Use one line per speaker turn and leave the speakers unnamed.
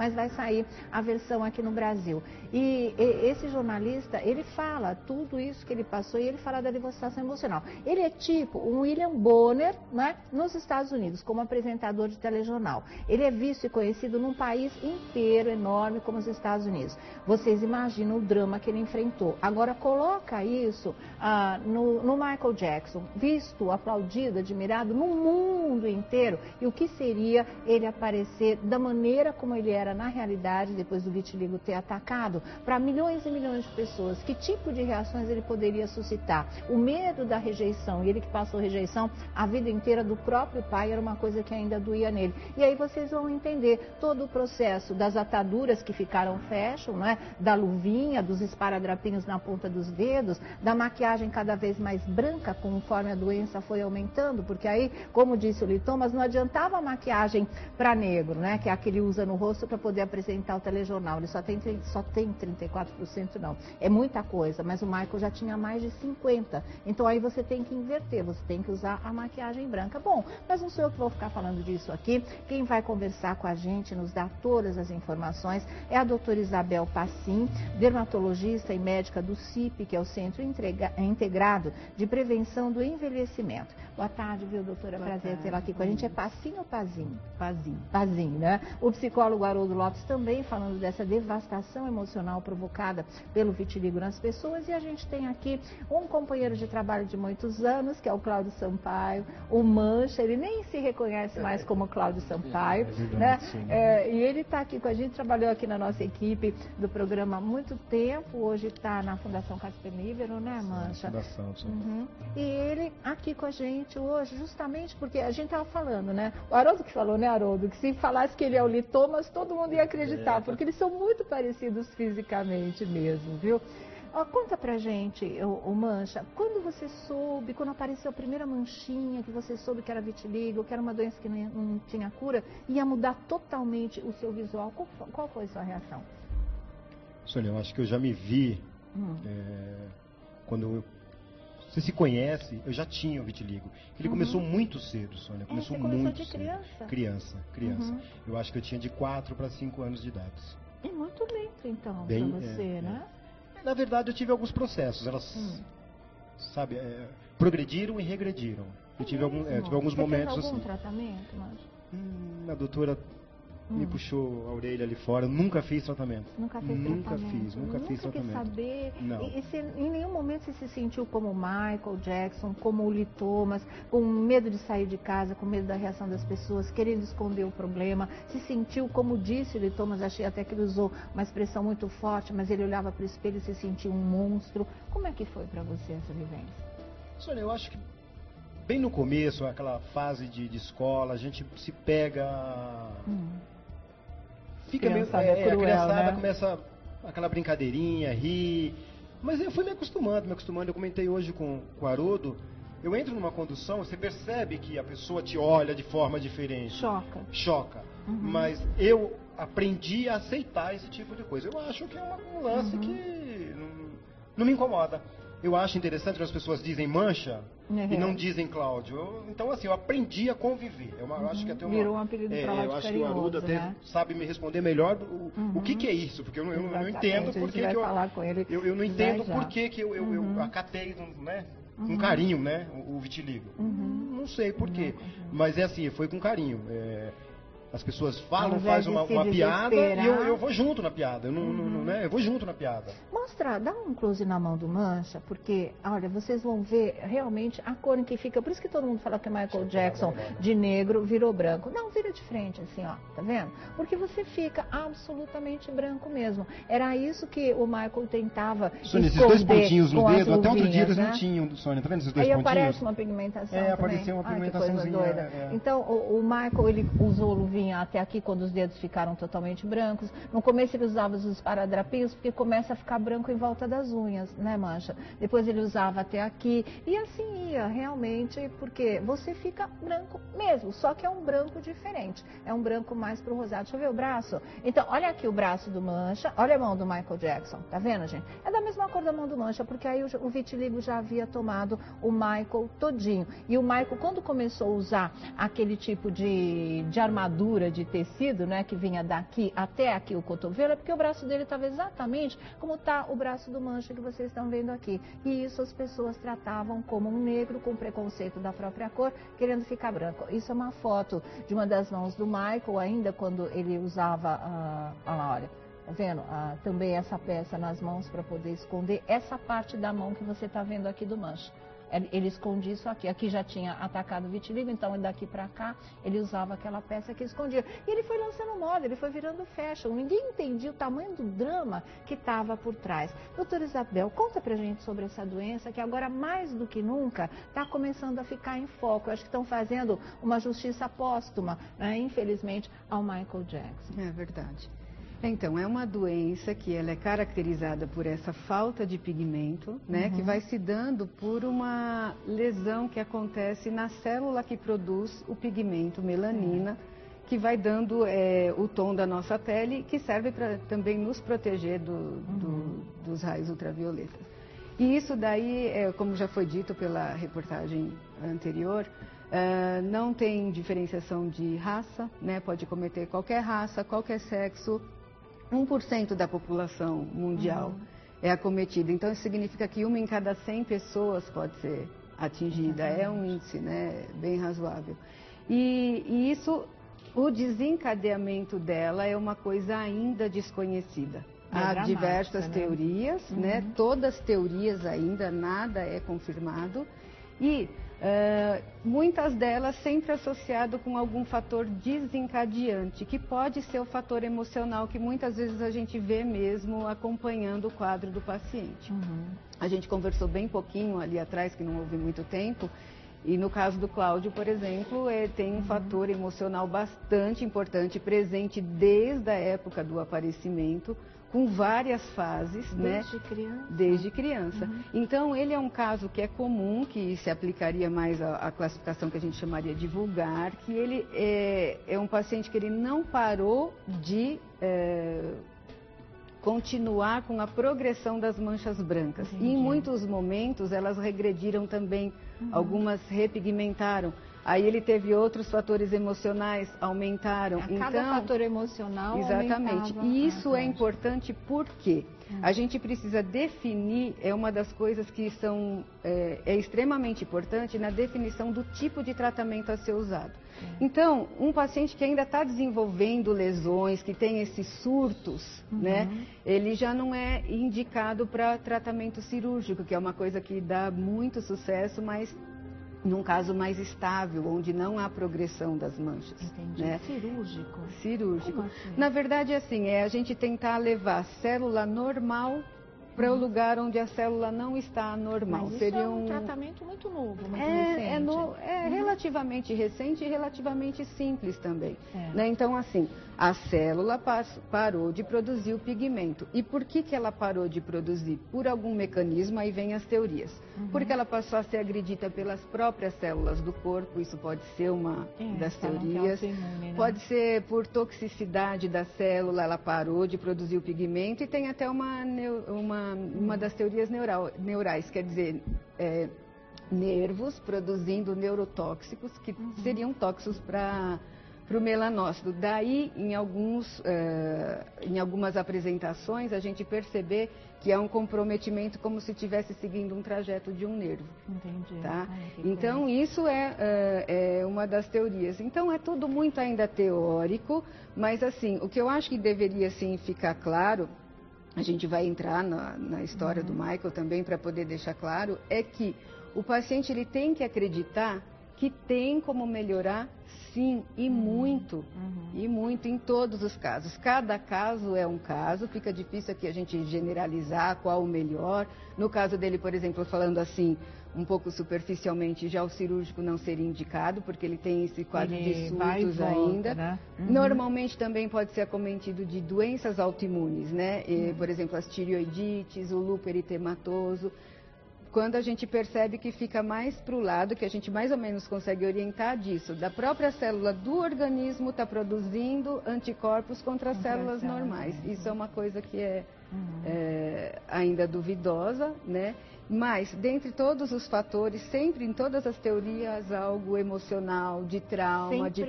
mas vai sair a versão aqui no Brasil. E esse jornalista, ele fala tudo isso que ele passou e ele fala da devastação emocional. Ele é tipo um William Bonner, né, nos Estados Unidos, como apresentador de telejornal. Ele é visto e conhecido num país inteiro, enorme, como os Estados Unidos. Vocês imaginam o drama que ele enfrentou. Agora, coloca isso no Michael Jackson, visto, aplaudido, admirado no mundo inteiro. E o que seria ele aparecer da maneira como ele era na realidade, depois do vitiligo ter atacado, para milhões e milhões de pessoas? Que tipo de reações ele poderia suscitar? O medo da rejeição, e ele que passou rejeição a vida inteira do próprio pai, era uma coisa que ainda doía nele. E aí vocês vão entender todo o processo das ataduras que ficaram fashion, né? Da luvinha, dos esparadrapinhos na ponta dos dedos, da maquiagem cada vez mais branca conforme a doença foi aumentando, porque aí, como disse o Lee Thomas, não adiantava a maquiagem para negro, né? Que é a que ele usa no rosto para poder apresentar o telejornal. Ele só tem 34% não. É muita coisa, mas o Michael já tinha mais de 50%. Então aí você tem que inverter, você tem que usar a maquiagem branca. Bom, mas não sou eu que vou ficar falando disso aqui. Quem vai conversar com a gente, nos dar todas as informações, é a doutora Isabel Passim, dermatologista e médica do CIP, que é o Centro Integrado de Prevenção do Envelhecimento. Boa tarde, viu, doutora? Prazer tê-la aqui com a gente. É Passim ou Pazinho? Pazinho, né? O psicólogo Haroldo Lopes também falando dessa devastação emocional provocada pelo vitiligo nas pessoas. E a gente tem aqui um companheiro de trabalho de muitos anos, que é o Cláudio Sampaio, o Mancha. Ele nem se reconhece mais como Cláudio Sampaio, né? E ele está aqui com a gente, trabalhou aqui na nossa equipe do programa há muito tempo. Hoje está na Fundação Casper Libero, né, Mancha?
Fundação, sim.
Uhum. E ele aqui com a gente hoje, justamente porque a gente estava falando, né? O Haroldo que falou, né, Haroldo? Que se falasse que ele é o Lee Thomas, todo mundo ia acreditar, porque eles são muito parecidos fisicamente mesmo, viu? Conta pra gente, o Mancha, quando você soube, quando apareceu a primeira manchinha, que você soube que era vitiligo, que era uma doença que não tinha cura, ia mudar totalmente o seu visual, qual foi a sua reação?
Sônia, eu acho que eu já me vi, quando você se conhece, eu já tinha o vitiligo. Ele começou muito cedo, Sônia, começou muito
de
cedo. Criança. Eu acho que eu tinha de 4 para 5 anos de idade.
É muito lento, então, para você, né?
Na verdade, eu tive alguns processos. Elas, sabe, progrediram e regrediram. Eu tive alguns momentos
fez algum
assim.
Tratamento, mas...
A doutora me puxou a orelha ali fora. Eu nunca fiz tratamento.
Nunca fiz tratamento. Saber.
Não.
E em nenhum momento você se sentiu como Michael Jackson, como o Lee Thomas, com medo de sair de casa, com medo da reação das pessoas, querendo esconder o problema. Se sentiu, como disse o Lee Thomas, achei até que ele usou uma expressão muito forte, mas ele olhava para o espelho e se sentia um monstro. Como é que foi para você essa vivência?
Sônia, eu acho que bem no começo, aquela fase de escola, a gente se pega... Fica meio,
cruel,
a criançada,
né?
começa aquela brincadeirinha, rir. Mas eu fui me acostumando. Eu comentei hoje com o Haroldo. Eu entro numa condução, você percebe que a pessoa te olha de forma diferente. Choca. Mas eu aprendi a aceitar esse tipo de coisa. Eu acho que é um lance que não me incomoda. Eu acho interessante que as pessoas dizem Mancha e não dizem Cláudio. Então, assim, eu aprendi a conviver. Eu acho que até
virou um apelido pra lá de
eu acho
carinhoso,
que o Haroldo até sabe me responder melhor o que é isso, porque eu não entendo por que eu não entendo por que eu acatei, né, com carinho, né, o vitiligo. Não sei por quê, mas é assim, foi com carinho. As pessoas falam, fazem uma piada e eu vou junto na piada. Eu vou junto na piada.
Mostra, dá um close na mão do Mancha, porque, olha, vocês vão ver realmente a cor em que fica. Por isso que todo mundo fala que Michael Jackson de negro virou branco. Não, vira de frente, assim, ó, tá vendo? Porque você fica absolutamente branco mesmo. Era isso que o Michael tentava
Sônia,
esconder.
Esses 2 pontinhos no dedo, até outro dia eles
né?
não tinham, Sônia, tá vendo esses 2
pontinhos?
pontinhos?
Aí aparece uma pigmentação
apareceu uma pigmentaçãozinha.
Então, o Michael, ele usou luvinha até aqui quando os dedos ficaram totalmente brancos. No começo ele usava os esparadrapinhos porque começa a ficar branco em volta das unhas, né, Mancha? Depois ele usava até aqui e assim ia, realmente, porque você fica branco mesmo, só que é um branco diferente. É um branco mais pro rosado. Deixa eu ver o braço. Então, olha aqui o braço do Mancha, olha a mão do Michael Jackson, tá vendo, gente? É da mesma cor da mão do Mancha, porque aí o vitiligo já havia tomado o Michael todinho. E o Michael, quando começou a usar aquele tipo de armadura gordura de tecido, né, que vinha daqui até aqui o cotovelo, é porque o braço dele estava exatamente como está o braço do Mancha que vocês estão vendo aqui. E isso as pessoas tratavam como um negro com preconceito da própria cor, querendo ficar branco. Isso é uma foto de uma das mãos do Michael, ainda quando ele usava, olha lá, olha, tá vendo? Também essa peça nas mãos para poder esconder essa parte da mão que você está vendo aqui do Mancha. Ele escondia isso aqui. Aqui já tinha atacado o vitiligo, então daqui para cá ele usava aquela peça que escondia. E ele foi lançando moda, ele foi virando fashion. Ninguém entendia o tamanho do drama que estava por trás. Doutora Isabel, conta pra gente sobre essa doença que agora mais do que nunca está começando a ficar em foco. Eu acho que estão fazendo uma justiça póstuma, né, infelizmente, ao Michael Jackson.
É verdade. Então, é uma doença que ela é caracterizada por essa falta de pigmento, né, que vai se dando por uma lesão que acontece na célula que produz o pigmento melanina, que vai dando o tom da nossa pele, que serve para também nos proteger dos raios ultravioletas. E isso daí, como já foi dito pela reportagem anterior, não tem diferenciação de raça, né, pode cometer qualquer raça, qualquer sexo. 1% da população mundial é acometida. Então, isso significa que 1 em cada 100 pessoas pode ser atingida. É um índice, né, bem razoável. E isso, o desencadeamento dela é uma coisa ainda desconhecida. Há diversas teorias, né? Todas teorias ainda, nada é confirmado. E muitas delas sempre associado com algum fator desencadeante, que pode ser o fator emocional, que muitas vezes a gente vê mesmo acompanhando o quadro do paciente. A gente conversou bem pouquinho ali atrás, que não houve muito tempo, e no caso do Cláudio, por exemplo, tem um fator emocional bastante importante, presente desde a época do aparecimento, com várias fases,
desde
né?
Criança.
Desde criança. Então, ele é um caso que é comum, que se aplicaria mais à classificação que a gente chamaria de vulgar, que ele é um paciente que ele não parou de continuar com a progressão das manchas brancas.
Entendi.
E em muitos momentos elas regrediram também, algumas repigmentaram. Aí ele teve outros fatores emocionais, aumentaram.
Cada fator emocional
exatamente.
aumentava.
E isso é importante porque a gente precisa definir, é uma das coisas que é extremamente importante na definição do tipo de tratamento a ser usado. Então, um paciente que ainda está desenvolvendo lesões, que tem esses surtos, né, ele já não é indicado para tratamento cirúrgico, que é uma coisa que dá muito sucesso, mas num caso mais estável, onde não há progressão das manchas.
Entendi.
Né?
Cirúrgico?
Cirúrgico.
Como assim?
Na verdade, assim, é a gente tentar levar a célula normal para o lugar onde a célula não está normal.
Mas isso
seria
é um tratamento muito novo, muito recente.
É relativamente recente e relativamente simples também.
É.
Né? Então, assim, a célula parou de produzir o pigmento. E por que ela parou de produzir? Por algum mecanismo, aí vem as teorias. Porque ela passou a ser agredida pelas próprias células do corpo, isso pode ser uma das teorias.
Autoimune, né?
Pode ser por toxicidade da célula, ela parou de produzir o pigmento, e tem até uma das teorias neurais, quer dizer, nervos produzindo neurotóxicos que seriam tóxicos para o melanócito. Daí, em algumas apresentações, a gente perceber que é um comprometimento como se estivesse seguindo um trajeto de um nervo.
Entendi.
Tá? Então, isso é uma das teorias. Então, é tudo muito ainda teórico, mas assim, o que eu acho que deveria assim, ficar claro, a gente vai entrar na história do Michael também para poder deixar claro, é que o paciente ele tem que acreditar que tem como melhorar, sim, e muito em todos os casos. Cada caso é um caso, fica difícil aqui a gente generalizar qual o melhor. No caso dele, por exemplo, falando assim, um pouco superficialmente, já o cirúrgico não seria indicado, porque ele tem esse quadro de surtos ainda.
Né?
Normalmente também pode ser acometido de doenças autoimunes, né? Por exemplo, as tireoidites, o lúpus eritematoso. Quando a gente percebe que fica mais para o lado, que a gente mais ou menos consegue orientar disso, da própria célula do organismo está produzindo anticorpos contra as células normais. Isso é uma coisa que é ainda duvidosa, né? Mas, dentre todos os fatores, sempre em todas as teorias, algo emocional, de trauma, de